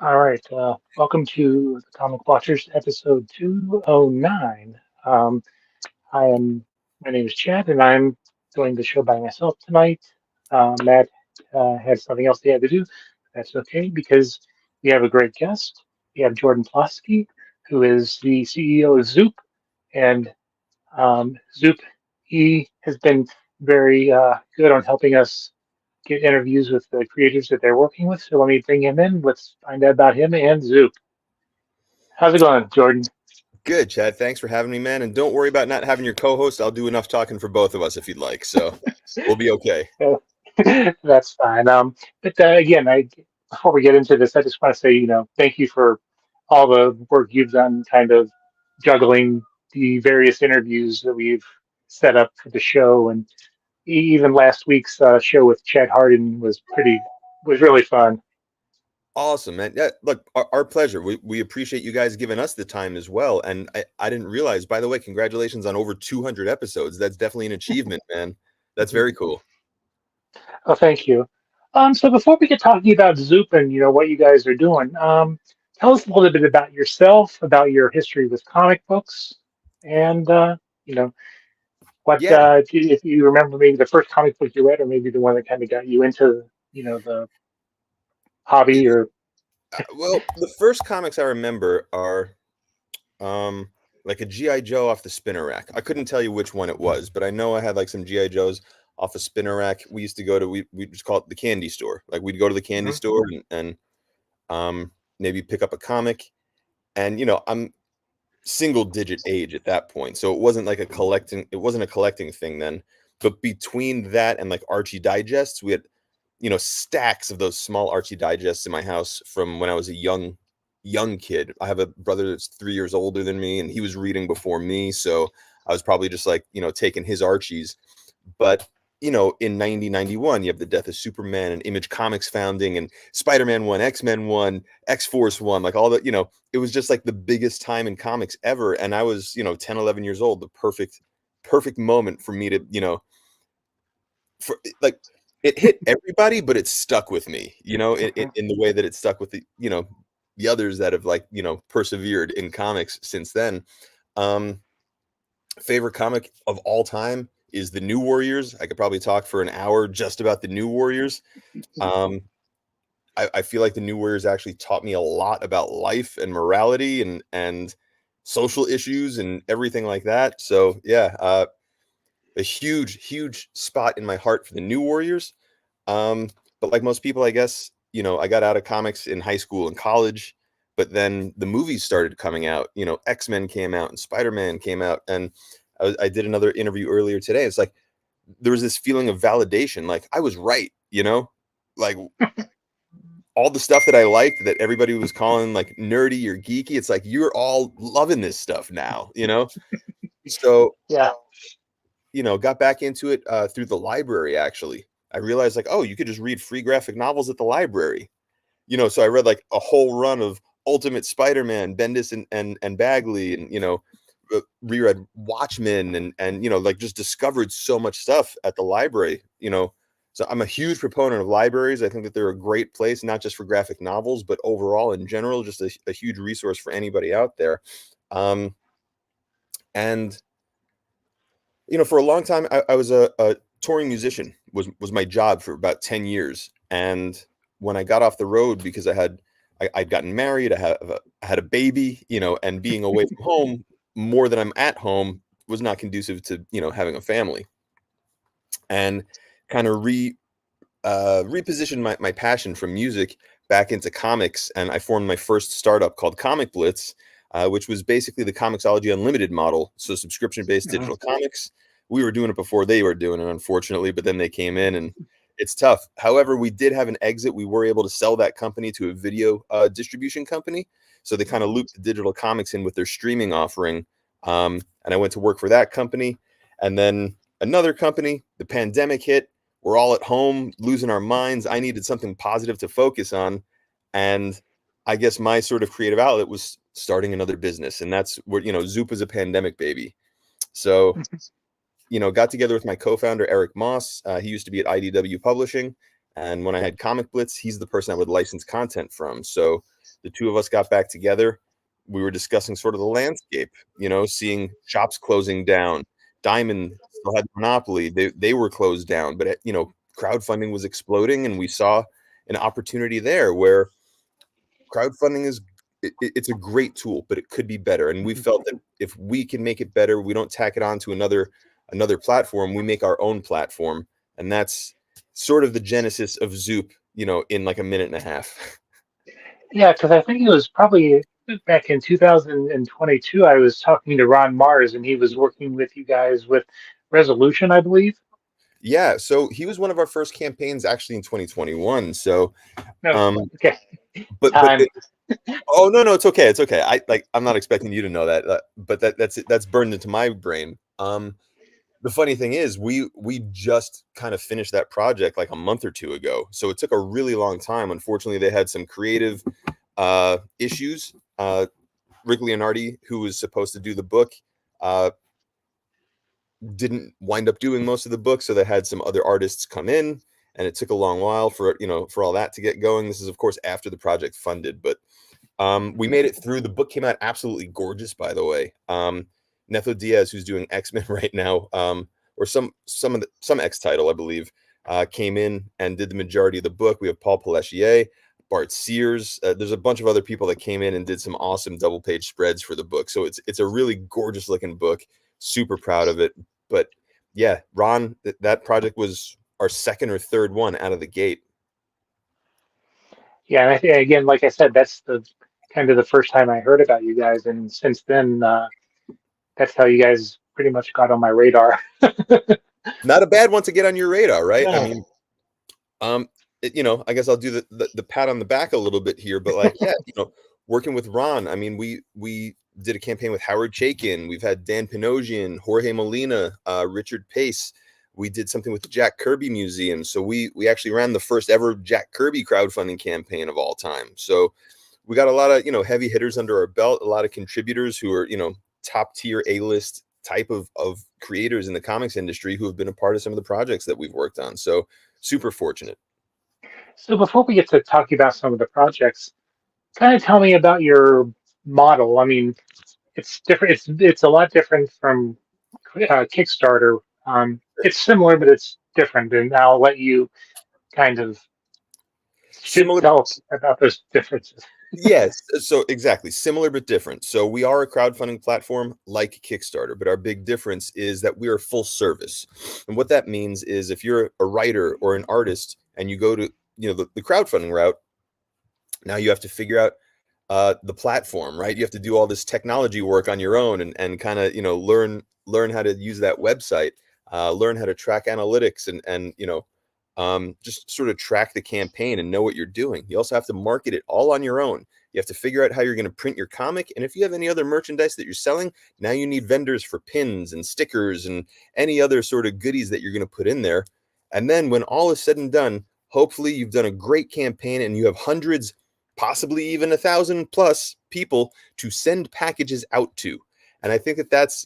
All right. Welcome to the Comic Watchers, episode 209. I am, my name is Chad, and I'm doing the show by myself tonight. Matt had something else he had to do. That's okay because we have a great guest. We have Jodan Ploskey, who is the CEO of Zoop, and Zoop, he has been very good on helping us get interviews with the creators that they're working with. So let me bring him in. Let's find out about him and Zoop. How's it going, Jordan? Good, Chad. Thanks for having me, man. And don't worry about not having your co-host. I'll do enough talking for both of us if you'd like. So we'll be okay. So, that's fine. But again, before we get into this, I just want to say, thank you for all the work you've done, kind of juggling the various interviews that we've set up for the show, and even last week's show with Chad Harden was really fun. Awesome, man. Yeah, look, our pleasure. We appreciate you guys giving us the time as well. And I didn't realize, by the way, congratulations on over 200 episodes. That's definitely an achievement, man. That's very cool. Oh, thank you. So before we get talking about Zoop and what you guys are doing, tell us a little bit about yourself, about your history with comic books, and you know what Yeah. if you remember maybe the first comic book you read, or maybe the one that kind of got you into the hobby. Or Well, the first comics I remember are like a GI Joe off the spinner rack. I couldn't tell you which one it was, but I know I had like some GI Joes off a spinner rack. We used to go to we just call it the candy store. Like we'd go to the candy Mhm. store and maybe pick up a comic. And I'm single digit age at that point, so it wasn't a collecting thing then. But between that and like Archie digests, we had stacks of those small Archie digests in my house from when I was a young kid. I have a brother that's 3 years older than me, and he was reading before me, so I was probably just like taking his Archies. But in 1991, you have the death of Superman and Image Comics founding, and Spider-Man 1, X-Men 1, X-Force 1, like all the, it was just like the biggest time in comics ever. And I was 10, 11 years old, the perfect moment for me to for like it hit everybody, but it stuck with me, Mhm. in the way that it stuck with the others that have like persevered in comics since then. um Favorite comic of all time is the New Warriors. I could probably talk for an hour just about the New Warriors. um I feel like the New Warriors actually taught me a lot about life and morality and social issues and everything like that. So yeah, a huge spot in my heart for the New Warriors. Um, but like most people, I guess, I got out of comics in high school and college, but then the movies started coming out. X-Men came out and Spider-Man came out, and I did another interview earlier today. It's like there was this feeling of validation, like I was right, like all the stuff that I liked that everybody was calling like nerdy or geeky. It's like you're all loving this stuff now, So Yeah. got back into it through the library. Actually, I realized like, oh, you could just read free graphic novels at the library. So I read like a whole run of Ultimate Spider-Man, Bendis and Bagley, and reread Watchmen, and like just discovered so much stuff at the library. So I'm a huge proponent of libraries. I think that they're a great place, not just for graphic novels, but overall in general, just a huge resource for anybody out there. Um, and for a long time, I was a touring musician. Was my job for about 10 years. And when I got off the road, because I'd gotten married, I had a baby, and being away from home more than I'm at home was not conducive to having a family. And kind of repositioned my passion from music back into comics, and I formed my first startup called Comic Blitz, which was basically the Comixology Unlimited model, so subscription-based Mhm. digital comics. We were doing it before they were doing it, unfortunately, but then they came in, and it's tough. However, we did have an exit. We were able to sell that company to a video distribution company, so they kind of looped the digital comics in with their streaming offering, and I went to work for that company, and then another company. The pandemic hit. We're all at home losing our minds. I needed something positive to focus on. And I guess my sort of creative outlet was starting another business. And that's where, Zoop was a pandemic baby. So, got together with my co-founder, Eric Moss. He used to be at IDW Publishing. And when I had Comic Blitz, he's the person I would license content from. So the two of us got back together. We were discussing sort of the landscape, seeing shops closing down. Diamond still had monopoly. They were closed down, but crowdfunding was exploding, and we saw an opportunity there where crowdfunding it's a great tool, but it could be better. And we felt that if we can make it better, we don't tack it on to another platform. We make our own platform, and that's sort of the genesis of Zoop. In like a minute and a half. Yeah, because I think it was probably back in 2022. I was talking to Ron Mars, and he was working with you guys with Resolution, I believe. Yeah, so he was one of our first campaigns actually in 2021. So, No, um, okay, but time. oh no, it's okay, it's okay. I'm not expecting you to know that, but that's burned into my brain. The funny thing is, we just kind of finished that project like a month or two ago, so it took a really long time. Unfortunately, they had some creative issues. Rick Leonardi, who was supposed to do the book, uh, didn't wind up doing most of the book, so they had some other artists come in, and it took a long while for all that to get going. This is of course after the project funded, but we made it through. The book came out absolutely gorgeous, by the way. Netho Diaz, who's doing X-Men right now, or some X title, I believe, came in and did the majority of the book. We have Paul Pelletier, Bart Sears. There's a bunch of other people that came in and did some awesome double page spreads for the book. So it's a really gorgeous looking book. Super proud of it. But yeah, Ron, that project was our second or third one out of the gate. Yeah, and I think again, like I said, that's the kind of the first time I heard about you guys, and since then, that's how you guys pretty much got on my radar. Not a bad one to get on your radar, right? I Yeah. mean, Um, I guess I'll do the pat on the back a little bit here, but like, yeah, working with Ron, I mean, we did a campaign with Howard Chaykin. We've had Dan Pinosian, Jorge Molina, Richard Pace. We did something with the Jack Kirby Museum. So we actually ran the first ever Jack Kirby crowdfunding campaign of all time. So we got a lot of, heavy hitters under our belt, a lot of contributors who are, top tier A-list type of creators in the comics industry who have been a part of some of the projects that we've worked on. So super fortunate. So before we get to talking about some of the projects, kind of tell me about your model. I mean, it's different. It's a lot different from Kickstarter. It's similar, but it's different, and I'll let you kind of Similar, tell us about those differences. yes. So exactly, similar but different. So we are a crowdfunding platform like Kickstarter, but our big difference is that we are full service. And what that means is if you're a writer or an artist and you go to the crowdfunding route, now you have to figure out the platform, right? You have to do all this technology work on your own and kind of learn how to use that website, learn how to track analytics and just sort of track the campaign and know what you're doing. You also have to market it all on your own. You have to figure out how you're going to print your comic, and if you have any other merchandise that you're selling, now you need vendors for pins and stickers and any other sort of goodies that you're going to put in there. And then when all is said and done, hopefully you've done a great campaign and you have hundreds, possibly even 1,000 plus people to send packages out to. And I think that that's,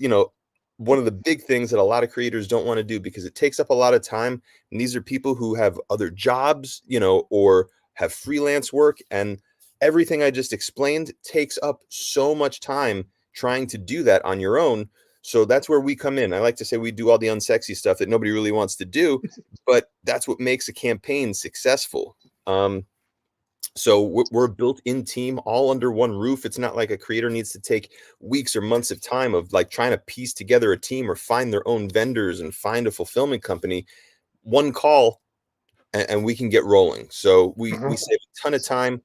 one of the big things that a lot of creators don't want to do because it takes up a lot of time. And these are people who have other jobs, or have freelance work. And everything I just explained takes up so much time trying to do that on your own. So that's where we come in. I like to say we do all the unsexy stuff that nobody really wants to do, but that's what makes a campaign successful. So we're a built-in team all under one roof. It's not like a creator needs to take weeks or months of time of like trying to piece together a team or find their own vendors and find a fulfillment company. One call and we can get rolling. So we Mhm. save a ton of time,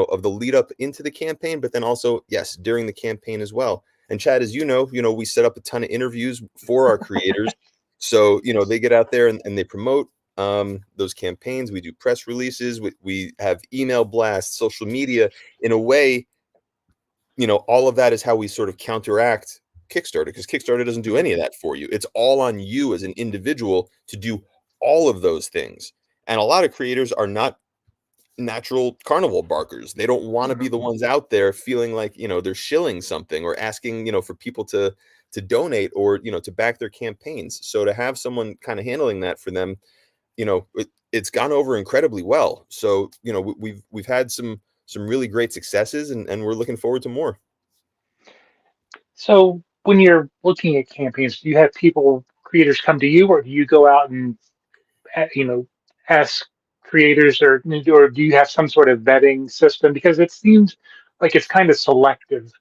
of the lead up into the campaign, but then also, yes, during the campaign as well. And Chad, as we set up a ton of interviews for our creators. So, they get out there and they promote those campaigns. We do press releases. We have email blasts, social media. In a way, all of that is how we sort of counteract Kickstarter, because Kickstarter doesn't do any of that for you. It's all on you as an individual to do all of those things. And a lot of creators are not natural carnival barkers. They don't want to be Mhm. the ones out there feeling like, they're shilling something or asking, for people to donate or, to back their campaigns. So to have someone kind of handling that for them, it's gone over incredibly well. So, we've had some some really great successes, and we're looking forward to more. So when you're looking at campaigns, do you have people, creators come to you, or do you go out and you know ask creators, or do you have some sort of vetting system? Because it seems like it's kind of selective.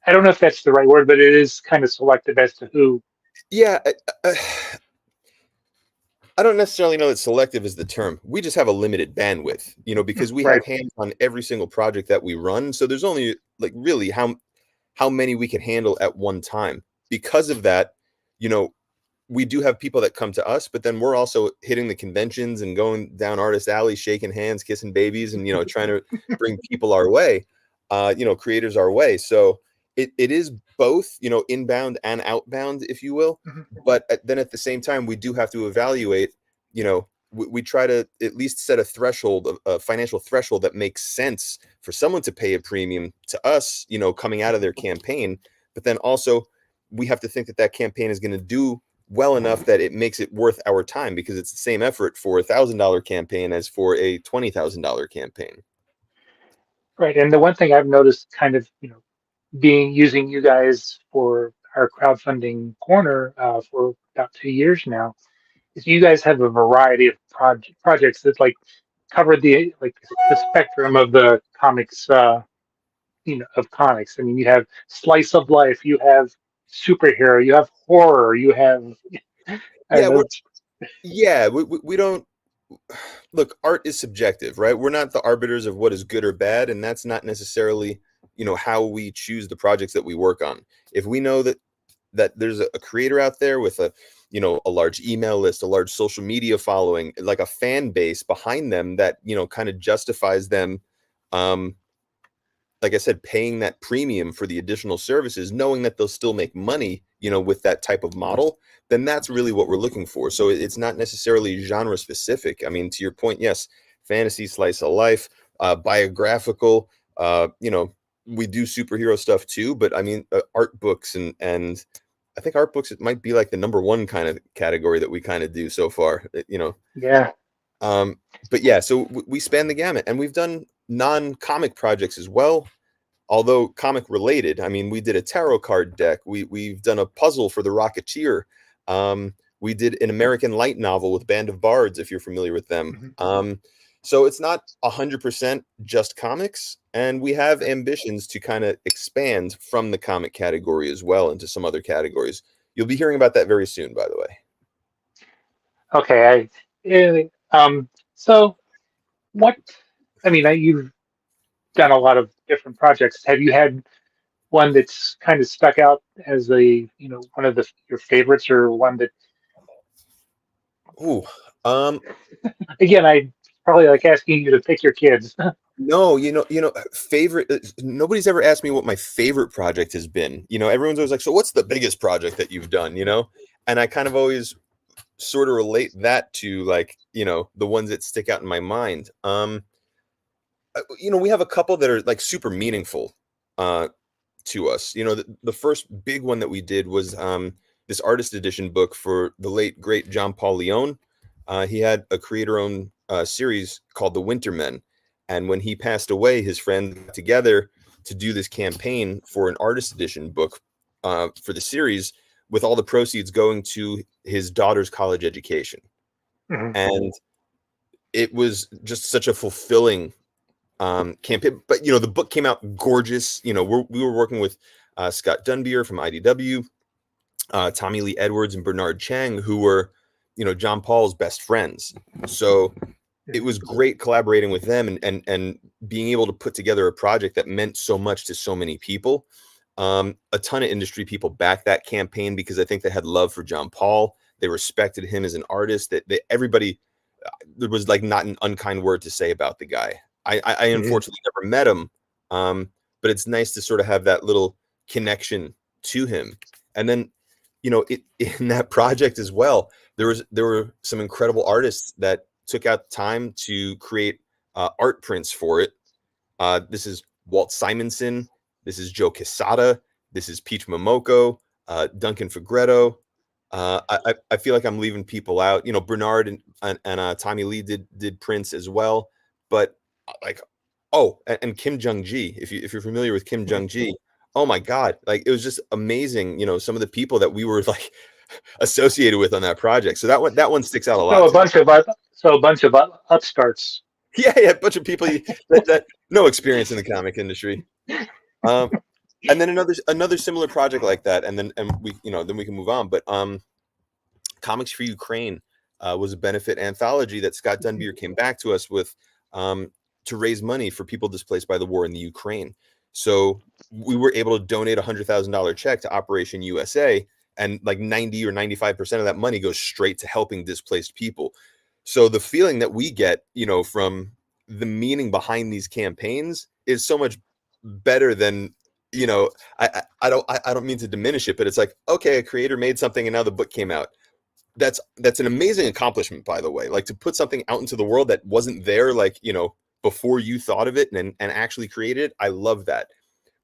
I don't know if that's the right word, but it is kind of selective as to who. Yeah, I don't necessarily know that selective is the term. We just have a limited bandwidth, because we Right. have hands on every single project that we run. So there's only like really how many we can handle at one time. Because of that, you know, we do have people that come to us, but then we're also hitting the conventions and going down artist alley, shaking hands, kissing babies, and trying to bring people our way, creators our way. So it is both, inbound and outbound, if you will. Mhm. But then at the same time, we do have to evaluate. We try to at least set a threshold, a financial threshold that makes sense for someone to pay a premium to us, coming out of their campaign. But then also, we have to think that that campaign is going to do well enough that it makes it worth our time, because it's the same effort for $1,000 campaign as for a $20,000 campaign. Right. And the one thing I've noticed, kind of, being using you guys for our crowdfunding corner for about 2 years now, is you guys have a variety of projects that like cover the spectrum of the comics, of comics. I mean, you have slice of life, you have superhero, you have horror, you have I Yeah, don't know. we don't look. Art is subjective, right? We're not the arbiters of what is good or bad, and that's not necessarily how we choose the projects that we work on. If we know that there's a creator out there with a large email list, a large social media following, like a fan base behind them that kind of justifies them, um like I said, paying that premium for the additional services, knowing that they'll still make money, with that type of model, then that's really what we're looking for. So it's not necessarily genre specific. I mean, to your point, yes, fantasy, slice of life, biographical, we do superhero stuff too, but I mean, art books and I think art books, it might be like the number one kind of category that we kind of do so far, Yeah. um, but yeah, so we span the gamut, and we've done non-comic projects as well, although comic related. I mean, we did a tarot card deck. We've done a puzzle for the Rocketeer. We did an American light novel with Band of Bards, if you're familiar with them. Mhm. So it's not 100% just comics, and we have ambitions to kind of expand from the comic category as well into some other categories. You'll be hearing about that very soon, by the way. Okay. So what? I mean, you've done a lot of different projects. Have you had one that's kind of stuck out as one of your favorites, or one that, Ooh, um, again, I probably like asking you to pick your kids. No, favorite. Nobody's ever asked me what my favorite project has been. Everyone's always like, "So, what's the biggest project that you've done?" And I kind of always sort of relate that to like, the ones that stick out in my mind. We have a couple that are like super meaningful to us. The first big one that we did was this artist edition book for the late great John Paul Leon. He had a creator-owned series called The Wintermen, and when he passed away, his friends got together to do this campaign for an artist edition book for the series, with all the proceeds going to his daughter's college education. Mhm. And it was just such a fulfilling campaign. But the book came out gorgeous. We were working with Scott Dunbier from IDW, Tommy Lee Edwards and Bernard Chang, who were John Paul's best friends. So it was great collaborating with them, and being able to put together a project that meant so much to so many people. A ton of industry people backed that campaign because I think they had love for John Paul. They respected him as an artist. That everybody, there was like not an unkind word to say about the guy. I Mhm. unfortunately never met him, but it's nice to sort of have that little connection to him. And then, in that project as well, there were some incredible artists that took out time to create art prints for it. This is Walt Simonson. This is Joe Quesada. This is Peach Momoko, Duncan Fegretto. I feel like I'm leaving people out. Bernard and Tommy Lee did prints as well, but like Oh, and Kim Jung-gi, if you're familiar with Kim Jung-gi, oh my God, like it was just amazing, some of the people that we were like associated with on that project. So that one sticks out a So lot a to me. bunch of upstarts. Yeah, a bunch of people that no experience in the comic industry. Um, and then another similar project like that, and we then we can move on. But Comics for Ukraine was a benefit anthology that Scott Dunbier came back to us with to raise money for people displaced by the war in the Ukraine. So we were able to donate $100,000 check to Operation USA, and like 90 or 95% of that money goes straight to helping displaced people. So the feeling that we get, from the meaning behind these campaigns is so much better than, I don't mean to diminish it, but it's like, okay, a creator made something and now the book came out. That's an amazing accomplishment, by the way. Like to put something out into the world that wasn't there, like, before you thought of it and actually created it. I love that.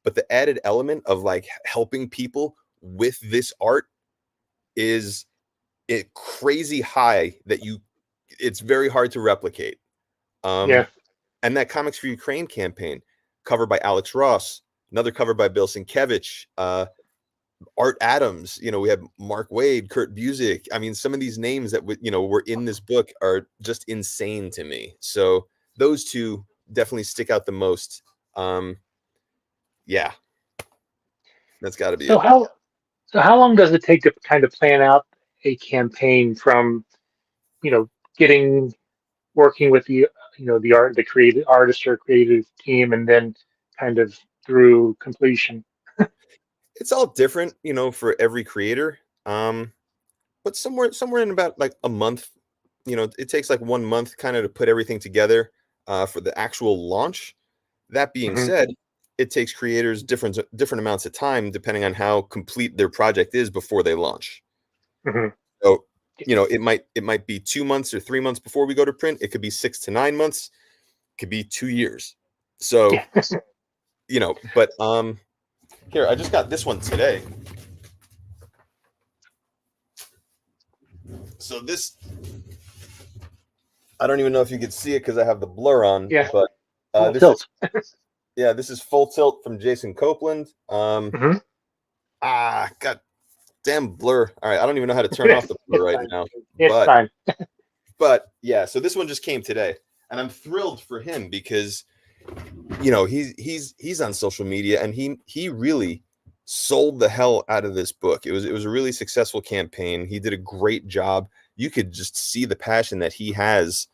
But the added element of like helping people with this art is it crazy high that it's very hard to replicate. Yeah. And that Comics for Ukraine campaign, covered by Alex Ross, another cover by Bill Sienkiewicz, Art Adams, we have Mark Wade, Kurt Busiek. I mean, some of these names that were in this book are just insane to me. So those two definitely stick out the most. Yeah, that's got to be So it. how long does it take to kind of plan out a campaign from, you know, getting working with the creative artist or creative team, and then kind of through completion? It's all different, for every creator. But somewhere in about like a month, it takes like 1 month kind of to put everything together for the actual launch. That being Hmm. said, it takes creators different amounts of time depending on how complete their project is before they launch. Hmm. So, it might be 2 months or 3 months before we go to print. It could be 6 to 9 months. It could be 2 years. So, Yeah. but here, I just got this one today. So this, I don't even know if you could see it because I have the blur on, Yeah. but Full this is, tilt. yeah, this is Full Tilt from Jason Copeland. Hmm. God damn blur. All right, I don't even know how to turn off the blur It's right fine. now. It's But fine. yeah, so this one just came today, and I'm thrilled for him because he's on social media and he really sold the hell out of this book. It was a really successful campaign. He did a great job. You could just see the passion that he has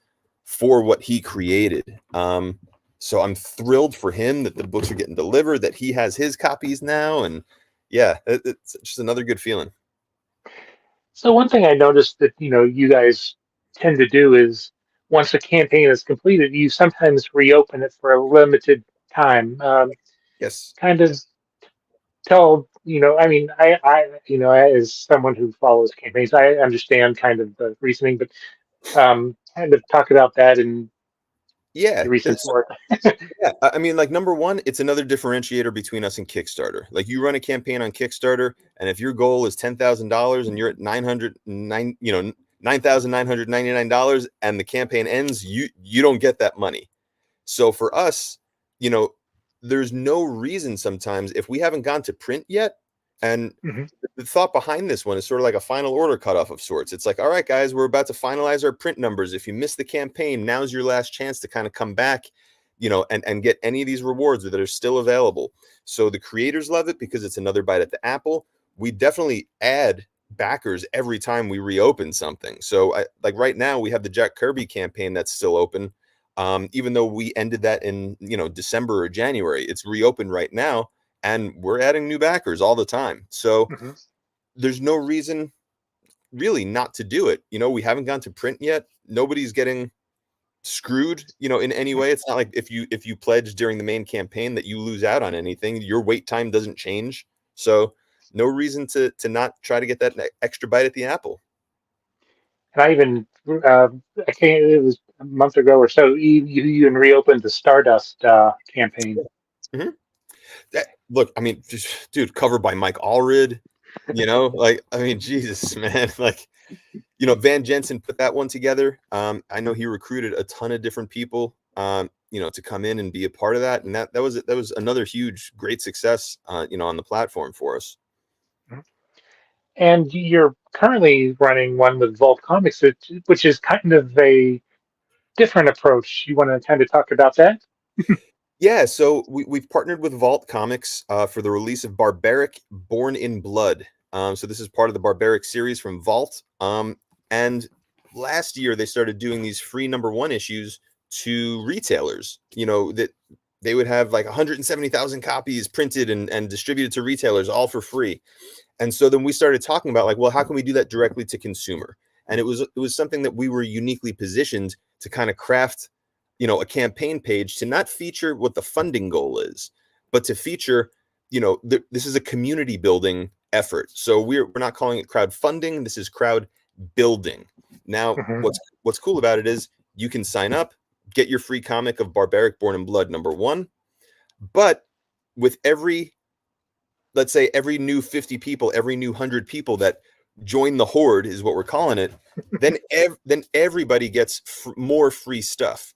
for what he created. So I'm thrilled for him that the books are getting delivered, that he has his copies now, and yeah, it's just another good feeling. So one thing I noticed that you guys tend to do is, once a campaign is completed, you sometimes reopen it for a limited time. Yes. Kind of tell, I mean, as someone who follows campaigns, I understand kind of the reasoning, but kind of talk about that and Yeah. the reason It's for Yeah, I mean, like number one, it's another differentiator between us and Kickstarter. Like you run a campaign on Kickstarter, and if your goal is $10,000 and you're at 9,999 dollars, and the campaign ends, you don't get that money. So for us, you know, there's no reason sometimes if we haven't gone to print yet. And it. Hmm. the thought behind this one is sort of like a final order cutoff of sorts. It's like, all right, guys, we're about to finalize our print numbers. If you missed the campaign, now's your last chance to kind of come back, and get any of these rewards that are still available. So the creators love it because it's another bite at the apple. We definitely add backers every time we reopen something. So like right now we have the Jack Kirby campaign that's still open. Even though we ended that in, December or January, it's reopened right now and we're adding new backers all the time. So Hmm. there's no reason really not to do it. We haven't gone to print yet. Nobody's getting screwed, in any way. It's not like if you pledge during the main campaign that you lose out on anything. Your wait time doesn't change. So no reason to not try to get that extra bite at the apple. And I even, I can't, it was a month ago or so, you even reopened the Stardust campaign. Mhm. Look, I mean, just, dude, covered by Mike Allred, like, I mean, Jesus, man, like, Van Jensen put that one together. I know he recruited a ton of different people. to come in and be a part of that. And that was another huge, great success, on the platform for us. And you're currently running one with Vault Comics, which is kind of a different approach. You want to kind of talk about that? Yeah, so we've partnered with Vault Comics for the release of Barbaric Born in Blood. So this is part of the Barbaric series from Vault. And last year they started doing these free #1 issues to retailers. That they would have like 170,000 copies printed and distributed to retailers, all for free. And so then we started talking about like, well, how can we do that directly to consumer? And it was something that we were uniquely positioned to kind of craft, a campaign page to not feature what the funding goal is, but to feature, this is a community building effort. So we're not calling it crowdfunding. This is crowd building. Now, Hmm. what's cool about it is you can sign up, get your free comic of Barbaric Born in Blood #1, but with let's say every new 50 people, every new 100 people that join the horde is what we're calling it, then everybody gets more free stuff.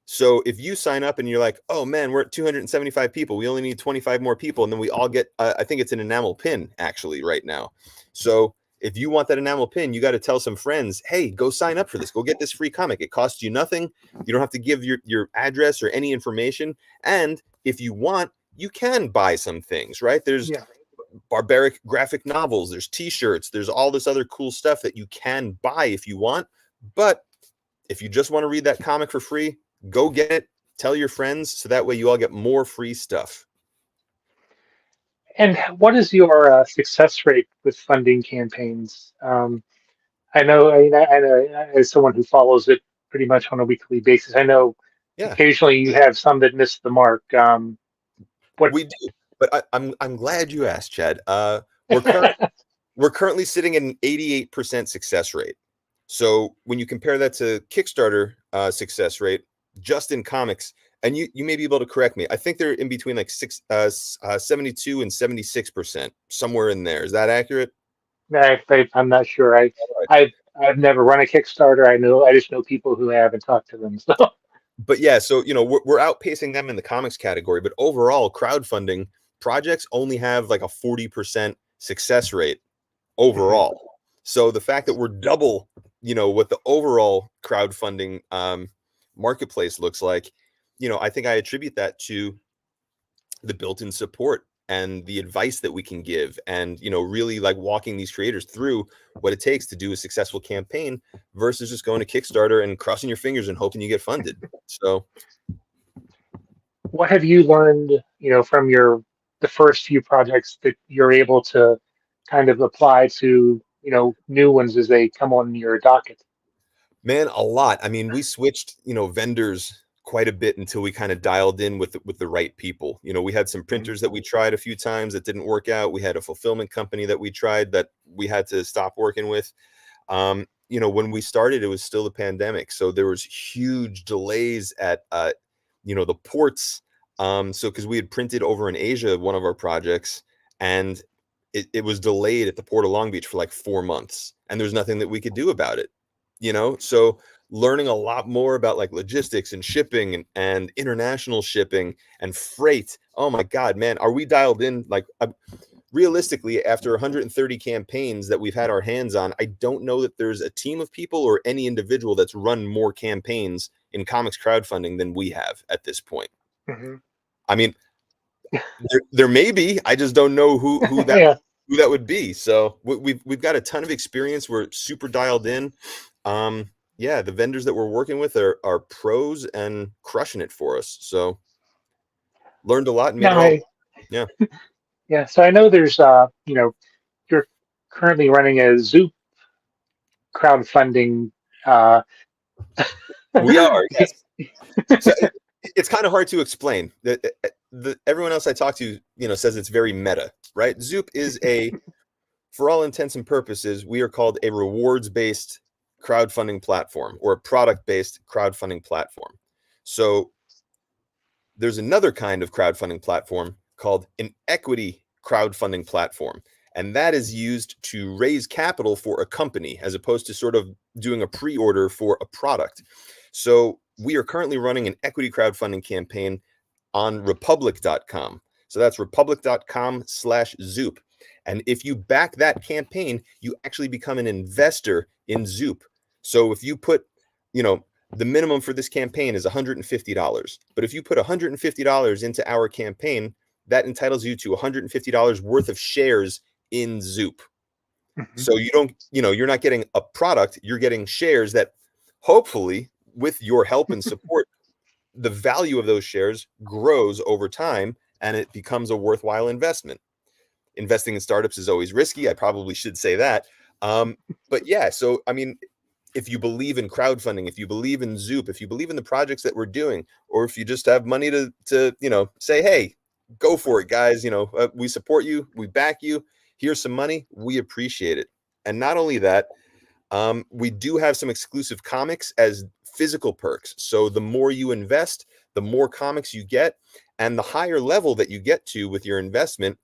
So if you sign up and you're like, oh man, we're at 275 people, we only need 25 more people, and then we all get, I think it's an enamel pin actually right now. So if you want that enamel pin, you got to tell some friends, hey, go sign up for this, go get this free comic. It costs you nothing. You don't have to give your address or any information. And if you want, you can buy some things, right? There's Yeah. barbaric graphic novels, there's t-shirts, there's all this other cool stuff that you can buy if you want. But if you just want to read that comic for free, go get it, tell your friends, so that way you all get more free stuff. And what is your success rate with funding campaigns? I know, I know, as someone who follows it pretty much on a weekly basis, I know Yeah, occasionally you have some that miss the mark. What? we do. But I'm glad you asked, Chad. We're currently sitting at an 88% success rate. So when you compare that to Kickstarter success rate, just in comics, and you may be able to correct me, I think they're in between like 72 and 76%, somewhere in there. Is that accurate? I'm not sure. I've never run a Kickstarter. I just know people who have and talk to them. So. But yeah, so we're outpacing them in the comics category, but overall crowdfunding projects only have like a 40% success rate Mhm. overall. So the fact that we're double, what the overall crowdfunding marketplace looks like, I think I attribute that to the built-in support and the advice that we can give, and really like walking these creators through what it takes to do a successful campaign versus just going to Kickstarter and crossing your fingers and hoping you get funded. So What have you learned, from the first few projects that you're able to kind of apply to, new ones as they come on your docket? man, a lot. I mean, we switched, vendors quite a bit until we kind of dialed in with the right people. We had some Mhm. printers that we tried a few times that didn't work out. We had a fulfillment company that we tried that we had to stop working with. When we started, it was still the pandemic, so there was huge delays at the ports. So because we had printed over in Asia one of our projects, and it was delayed at the port of Long Beach for like 4 months, and there's nothing that we could do about it. So learning a lot more about like logistics and shipping and international shipping and freight. Oh my God, man, are we dialed in? Like, realistically, after 130 campaigns that we've had our hands on, I don't know that there's a team of people or any individual that's run more campaigns in comics crowdfunding than we have at this point. Mhm. I mean, there may be, I just don't know Yeah. who that would be. So we've got a ton of experience. We're super dialed in. Yeah, the vendors that we're working with are pros and crushing it for us. So learned a lot and made it Now, all. Yeah, yeah. So I know there's, you're currently running a Zoop crowdfunding. Uh, we are. Yes. So it's kind of hard to explain. Everyone else I talk to, says it's very meta, right? Zoop is for all intents and purposes, we are called a rewards-based crowdfunding platform or a product-based crowdfunding platform. So there's another kind of crowdfunding platform called an equity crowdfunding platform. And that is used to raise capital for a company as opposed to sort of doing a pre-order for a product. So we are currently running an equity crowdfunding campaign on republic.com. So that's republic.com/Zoop. And if you back that campaign, you actually become an investor in Zoop. So if you put, the minimum for this campaign is $150. But if you put $150 into our campaign, that entitles you to $150 worth of shares in Zoop. Mhm. So you're not getting a product, you're getting shares that hopefully, with your help and support, the value of those shares grows over time and it becomes a worthwhile investment. Investing in startups is always risky. I probably should say that. But yeah, so I mean, if you believe in crowdfunding, if you believe in Zoop, if you believe in the projects that we're doing, or if you just have money to say, hey, go for it, guys. We support you, we back you. Here's some money. We appreciate it. And not only that, we do have some exclusive comics as physical perks. So the more you invest, the more comics you get, and the higher level that you get to with your investment,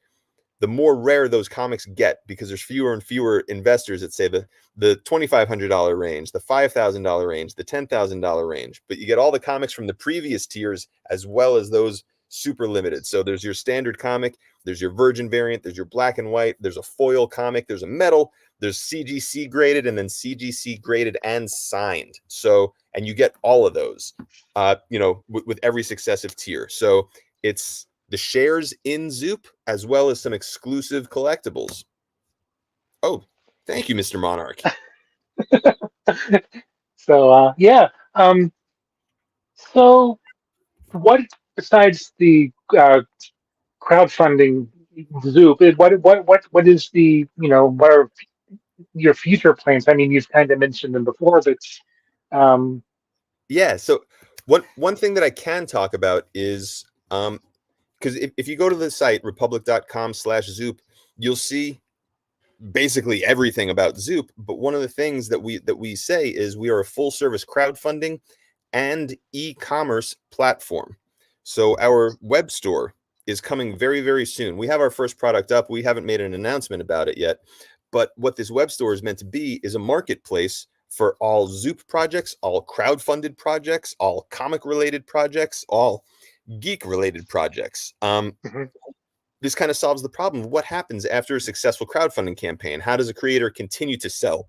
the more rare those comics get, because there's fewer and fewer investors that say the $2,500 range, the $5,000 range, the $10,000 range. But you get all the comics from the previous tiers as well as those super limited. So there's your standard comic, there's your virgin variant, there's your black and white, there's a foil comic, there's a metal, there's CGC graded, and then CGC graded and signed. So, and you get all of those, with every successive tier. So it's the shares in Zoop as well as some exclusive collectibles. Oh, thank you, Mr. Monarch. So yeah. So what besides the crowdfunding Zoop? What is the what are your future plans? I mean, you've kind of mentioned them before, but um, Yeah. So one thing that I can talk about is because if you go to the site republic.com/Zoop, you'll see basically everything about Zoop. But one of the things that we say is we are a full service crowdfunding and e-commerce platform. So our web store is coming very, very soon. We have our first product up. We haven't made an announcement about it yet. But what this web store is meant to be is a marketplace for all Zoop projects, all crowdfunded projects, all comic related projects, all geek related projects. mhm, This kind of solves the problem of what happens after a successful crowdfunding campaign. How does a creator continue to sell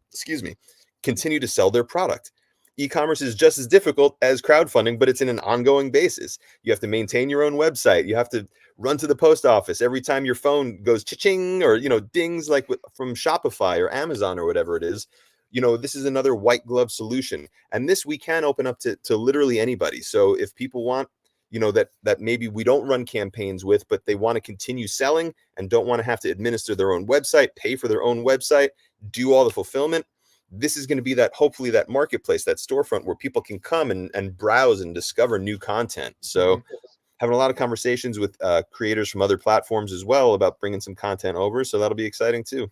their product? E-commerce is just as difficult as crowdfunding, but it's in an ongoing basis. You have to maintain your own website. You have to run to the post office every time your phone goes cha-ching or dings like from Shopify or Amazon or whatever it is. This is another white glove solution, and this we can open up to literally anybody. So if people want that maybe we don't run campaigns with, but they want to continue selling and don't want to have to administer their own website, pay for their own website, do all the fulfillment. This is going to be hopefully that marketplace, that storefront where people can come and browse and discover new content. So mhm. having a lot of conversations with creators from other platforms as well about bringing some content over. So that'll be exciting too.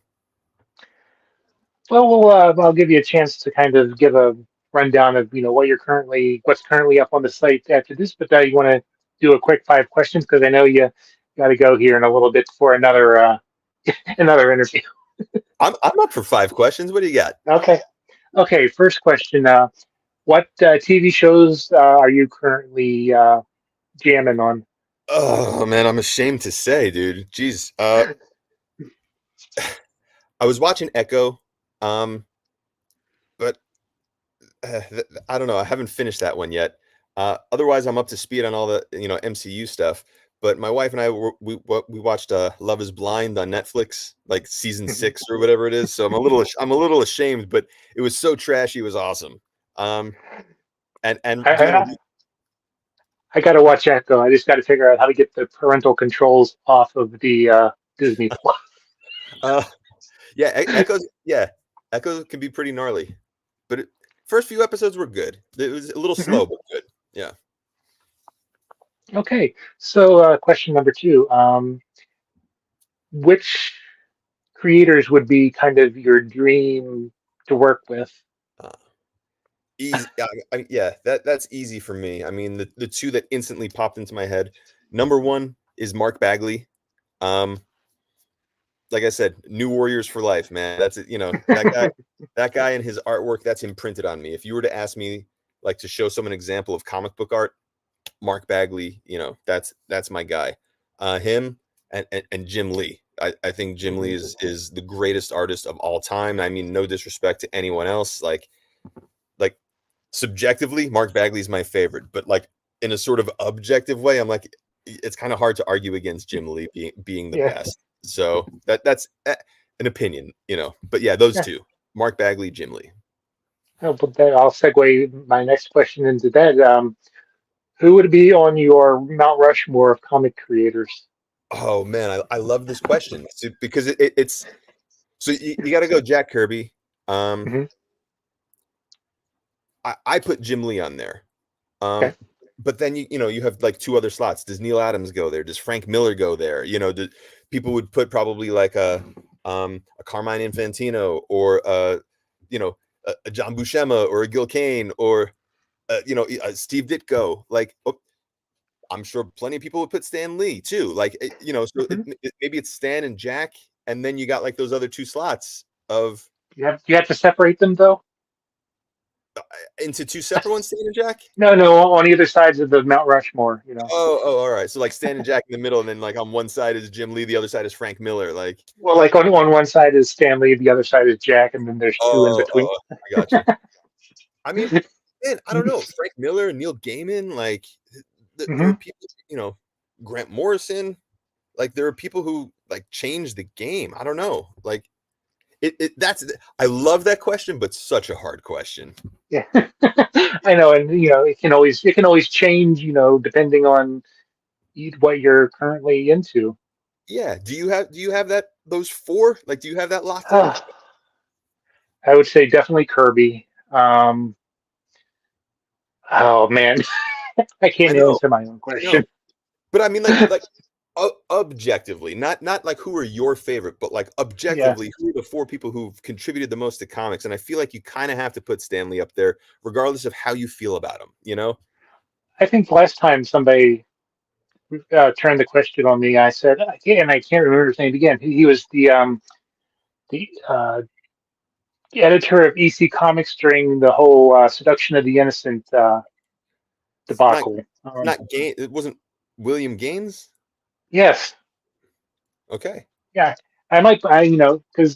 Well, I'll give you a chance to kind of give a rundown of what's currently up on the site after this. But you want to do a quick 5 questions because I know you got to go here in a little bit for another another interview. I'm up for 5 questions. What do you got? Okay. Okay. First question. What TV shows are you currently jamming on? Oh man, I'm ashamed to say, dude. Jeez. I was watching Echo, um, but I don't know. I haven't finished that one yet. Otherwise, I'm up to speed on all the MCU stuff. But my wife and I we watched Love Is Blind on Netflix, like season Mhm. 6 or whatever it is. So I'm a little ashamed, but it was so trashy. It was awesome. Um, and I, doing a I, I got to watch Echo. I just got to figure out how to get the parental controls off of the Disney Plus. uh, yeah, Echoes. Yeah, Echoes can be pretty gnarly, but first few episodes were good. It was a little Mhm. slow, but good. Yeah. Okay. So, question number two. Which creators would be kind of your dream to work with? Uh, Easy, yeah, yeah. That's easy for me. I mean, the two that instantly popped into my head. Number one is Mark Bagley. Um, like I said, New Warriors for life, man. That's it. That guy and his artwork that's imprinted on me. If you were to ask me, like to show someone an example of comic book art, Mark Bagley, that's my guy. Him and Jim Lee. I think Jim Lee is the greatest artist of all time. I mean, no disrespect to anyone else. Like subjectively, Mark Bagley's my favorite, but like in a sort of objective way, I'm like, it's kind of hard to argue against Jim Lee being the Yeah. best. So that's an opinion, But yeah, those Yeah. two, Mark Bagley, Jim Lee. Oh, but then I'll segue my next question into that. Who would be on your Mount Rushmore of comic creators? Oh man, I love this question because it's so you got to go Jack Kirby. Hmm. I put Jim Lee on there. Okay. But then you have like two other slots. Does Neil Adams go there? Does Frank Miller go there? People would put probably like a Carmine Infantino or a John Buscema or a Gil Kane or Steve Ditko. Like I'm sure plenty of people would put Stan Lee too. Like so Hmm. maybe it's Stan and Jack, and then you got like those other two slots of You have to separate them though. into two separate ones, Stan and Jack. No, on either sides of the Mount Rushmore. All right. So like Stan and Jack in the middle, and then like on one side is Jim Lee, the other side is Frank Miller. Like, Well, like on one side is Stanley, the other side is Jack, and then there's two in between. I got you. I mean, man, I don't know. Frank Miller, Neil Gaiman, like there Hmm. are people, Grant Morrison, like there are people who like changed the game. I don't know. Like I love that question, but such a hard question. Yeah, I know, and it can always change, depending on what you're currently into. Yeah. Do you have those four? Like, do you have that locked in? I would say definitely Kirby. Oh man, I I can't know. answer my own I know. question. But I mean, like objectively, not like who are your favorite, but like Yeah, objectively, who are the four people who've contributed the most to comics? And I feel like you kind of have to put Stanley up there, regardless of how you feel about him. I think last time somebody turned the question on me, I can't remember his name again. He was the editor of EC Comics during the whole Seduction of the Innocent Not debacle. not Gaines. It wasn't William Gaines. Yes, Okay. yeah, because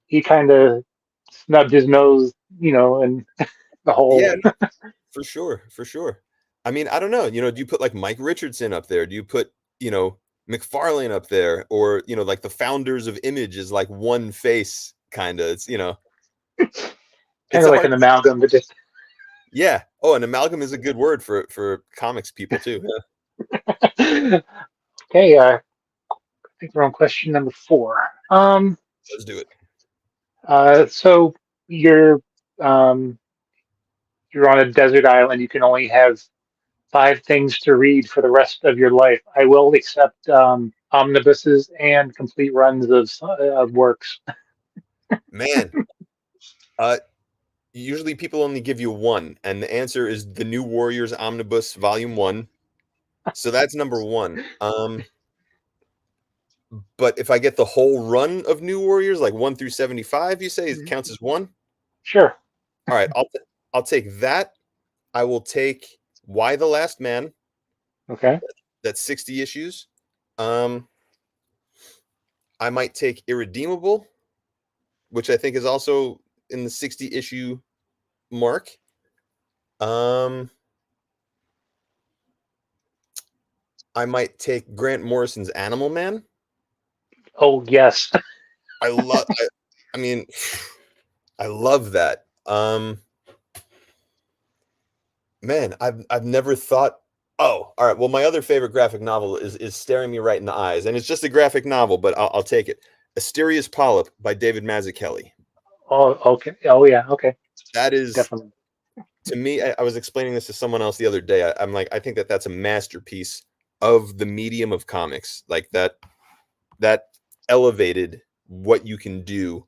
he kind of snubbed his nose, and the whole. Yeah, for sure, for sure. I mean, I don't know. Do you put like Mike Richardson up there? Do you put McFarlane up there, or like the founders of Image is like one face kind of? Kind It's of a like hard. an amalgam, but just Yeah. Oh, an amalgam is a good word for comics people too. Yeah. okay. I think we're on question number 4. Let's do it. So you're um, you're on a desert island. You can only have 5 things to read for the rest of your life. I will accept omnibuses and complete runs of works. Man, uh, usually people only give you one, and the answer is the New Warriors Omnibus Volume 1. So that's number 1. But if I get the whole run of New Warriors, like 1 through 75, you say it counts as 1? Sure. All right, I'll take that. I will take Why the Last Man. Okay. That's 60 issues. I might take Irredeemable, which I think is also in the 60 issue mark. I might take Grant Morrison's Animal Man. Oh yes. I love. I mean, I love that. Man, I've never thought. Oh, all right. Well, my other favorite graphic novel is staring me right in the eyes, and it's just a graphic novel, but I'll take it. Asterius Polyp by David Mazzucchelli. Oh okay. Oh yeah. Okay. That is, Definitely. to me. I was explaining this to someone else the other day. I'm like, I think that's a masterpiece of the medium of comics. Like that elevated what you can do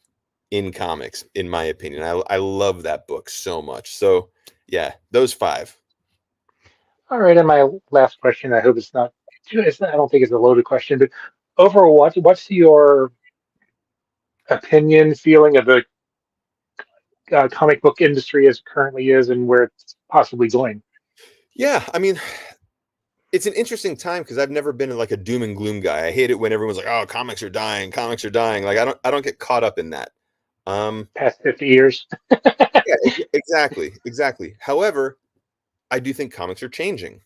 in comics, in my opinion. I love that book so much. So yeah, those 5. All right. And my last question. I hope it's not. I don't think it's a loaded question, but overall, what's your opinion, feeling of the comic book industry as it currently is and where it's possibly going. Yeah, I mean, it's an interesting time because I've never been like a doom and gloom guy. I hate it when everyone's like, "Oh, comics are dying, comics are dying." Like I don't get caught up in that. Um, Past 50 years. yeah, exactly. However, I do think comics are changing.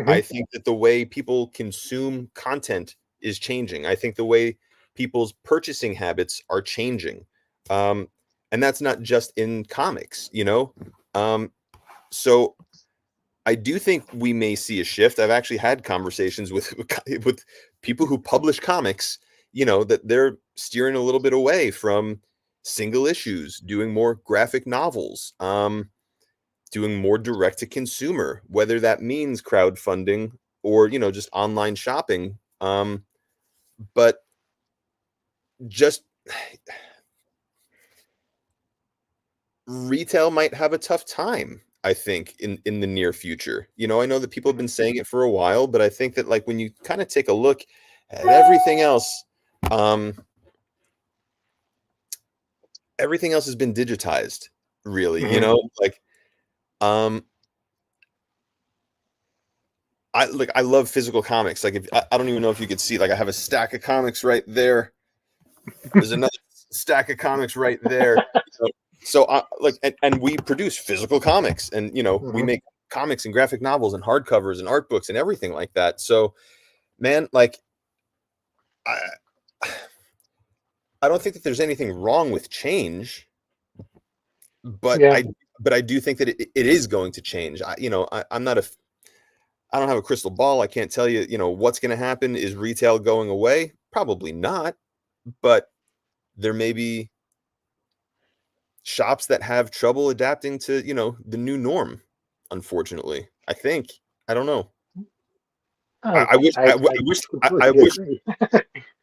I Hmm. think that the way people consume content is changing. I think the way people's purchasing habits are changing. Um, and that's not just in comics, you know? Um, so I do think we may see a shift. I've actually had conversations with with people who publish comics, that they're steering a little bit away from single issues, doing more graphic novels. Doing more direct to consumer, whether that means crowdfunding or just online shopping. But just retail might have a tough time, I think, in the near future. I know that people have been saying it for a while, but I think that like when you kind of take a look at um everything else has been digitized, really. Hmm. Like um I love physical comics. Like if I don't even know if you could see, like I have a stack of comics right there. There's another stack of comics right there. So like, and we produce physical comics, and we Hmm. make comics and graphic novels and hardcovers and art books and everything like that. So, man, like, I I don't think that there's anything wrong with change, but Yeah. I do think that it is going to change. I'm not a I don't have a crystal ball. I can't tell you, what's going to happen. Is retail going away? Probably not, but there may be shops that have trouble adapting to the new norm, unfortunately. I don't know. I, I wish I I wish I completely wish agree.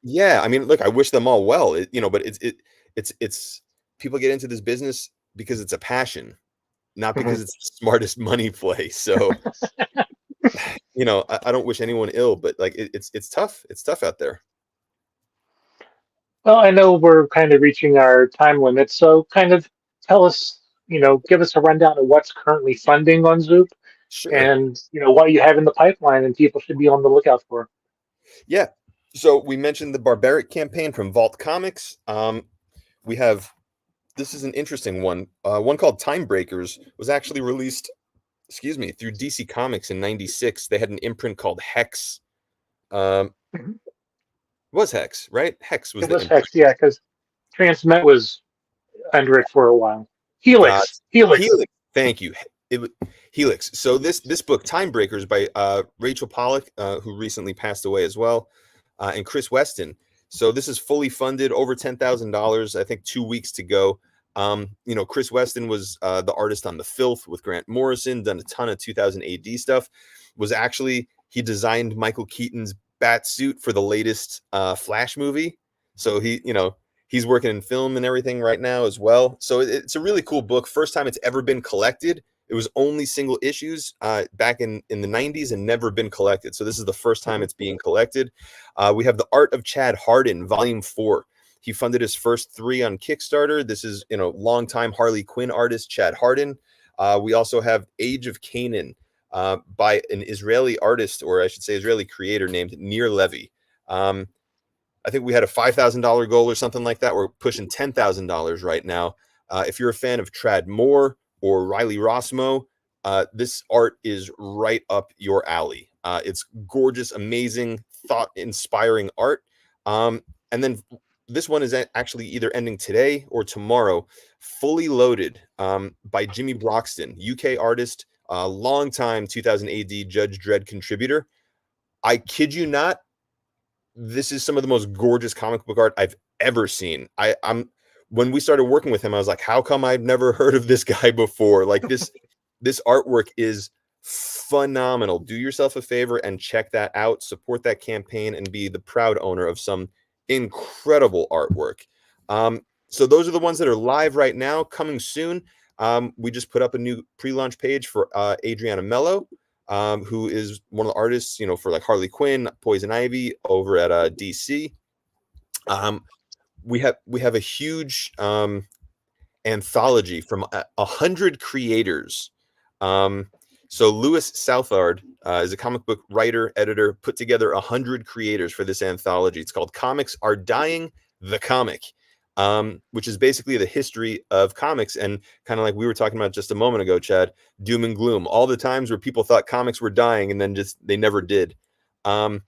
yeah, I mean, look, I wish them all well. But it's people get into this business because it's a passion, not Mhm. because it's the smartest money play. So I don't wish anyone ill, but like it's tough. It's tough out there. Well, I know we're kind of reaching our time limit, so kind of tell us, give us a rundown of what's currently funding on Zoop Sure. and, what you have in the pipeline and people should be on the lookout for. Yeah. So we mentioned the Barbaric campaign from Vault Comics. We have This is an interesting one. One called Time Breakers was actually released, excuse me, through DC Comics in '96. They had an imprint called Hex. Um, Mhm. it was Hex, right? Hex was It the was imprint. Hex, yeah, because Transmet was under it for a while. Uh, Helix, Helix. Helix. Thank you. Helix. So this book, Time Breakers, by Rachel Pollack, who recently passed away as well, and Chris Weston. So this is fully funded, over $10,000. I think 2 weeks to go. Chris Weston was the artist on The Filth with Grant Morrison, done a ton of 2000 AD stuff. He designed Michael Keaton's bat suit for the latest Flash movie. So he's working in film and everything right now as well. So it's a really cool book. First time it's ever been collected. It was only single issues back in the '90s and never been collected. So this is the first time Mhm. it's being collected. We have The Art of Chad Hardin, Volume 4. He funded his first 3 on Kickstarter. This is longtime Harley Quinn artist Chad Hardin. We also have Age of Canaan by an Israeli artist, or I should say Israeli creator, named Nir Levy. I think we had a $5,000 goal or something like that. We're pushing $10,000 right now. If you're a fan of Trad Moore or Riley Rossmo, this art is right up your alley. It's gorgeous, amazing, thought-inspiring art. And then this one is actually either ending today or tomorrow. Fully Loaded by Jimmy Broxton, UK artist, longtime 2000 AD Judge Dredd contributor. I kid you not, this is some of the most gorgeous comic book art I've ever seen. I'm When we started working with him, I was like, how come I've never heard of this guy before? Like this artwork is phenomenal. Do yourself a favor and check that out. Support that campaign and be the proud owner of some incredible artwork. So those are the ones that are live right now. Coming soon. We just put up a new pre-launch page for Adriana Mello, who is one of the artists, for like Harley Quinn, Poison Ivy over at DC. Um, we have a huge anthology from 100 creators. So Lewis Southard is a comic book writer, editor, put together 100 creators for this anthology. It's called Comics Are Dying, the Comic, which is basically the history of comics. And kind of like we were talking about just a moment ago, Chad, doom and gloom, all the times where people thought comics were dying and then just they never did. A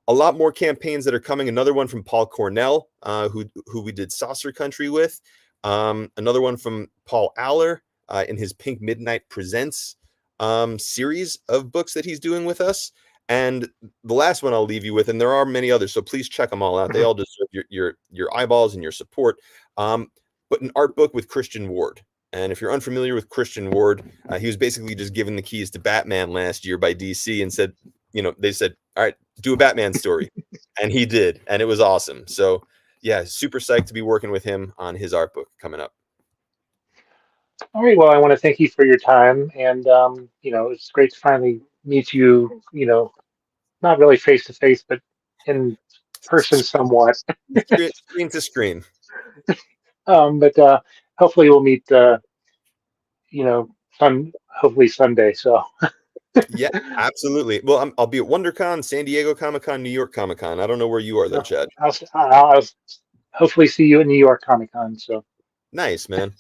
lot more campaigns that are coming. Another one from Paul Cornell, who we did Saucer Country with. Another one from Paul Aller in his Pink Midnight Presents series of books that he's doing with us. And the last one I'll leave you with, and there are many others, so please check them all out. They all deserve your eyeballs and your support. But an art book with Christian Ward. And if you're unfamiliar with Christian Ward, he was basically just given the keys to Batman last year by DC and said, they said, all right, do a Batman story. And he did. And it was awesome. So yeah, super psyched to be working with him on his art book coming up. All right. Well, I want to thank you for your time, and it's great to finally meet you. Not really face to face, but in person somewhat. Screen to screen. But hopefully we'll meet. Hopefully Sunday. So Yeah, absolutely. Well, I'll be at WonderCon, San Diego Comic-Con, New York Comic-Con. I don't know where you are though, Chad. I'll hopefully see you at New York Comic Con. So nice, man.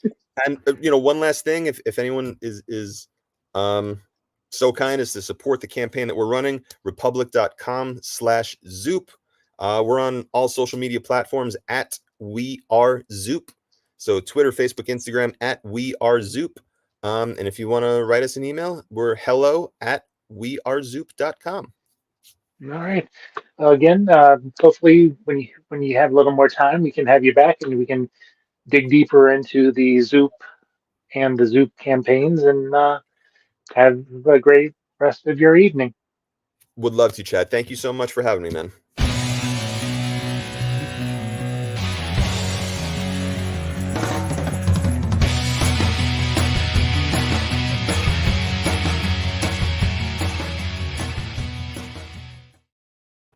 And one last thing, if anyone is so kind as to support the campaign that we're running, republic.com/Zoop. We're on all social media platforms at We Are Zoop. So Twitter, Facebook, Instagram at We Are Zoop. And if you want to write us an email, we're hello@wearezoop.com. all right. Again, hopefully when you have a little more time, we can have you back and we can dig deeper into the Zoop and the Zoop campaigns and have a great rest of your evening. Would love to, Chad. Thank you so much for having me, man.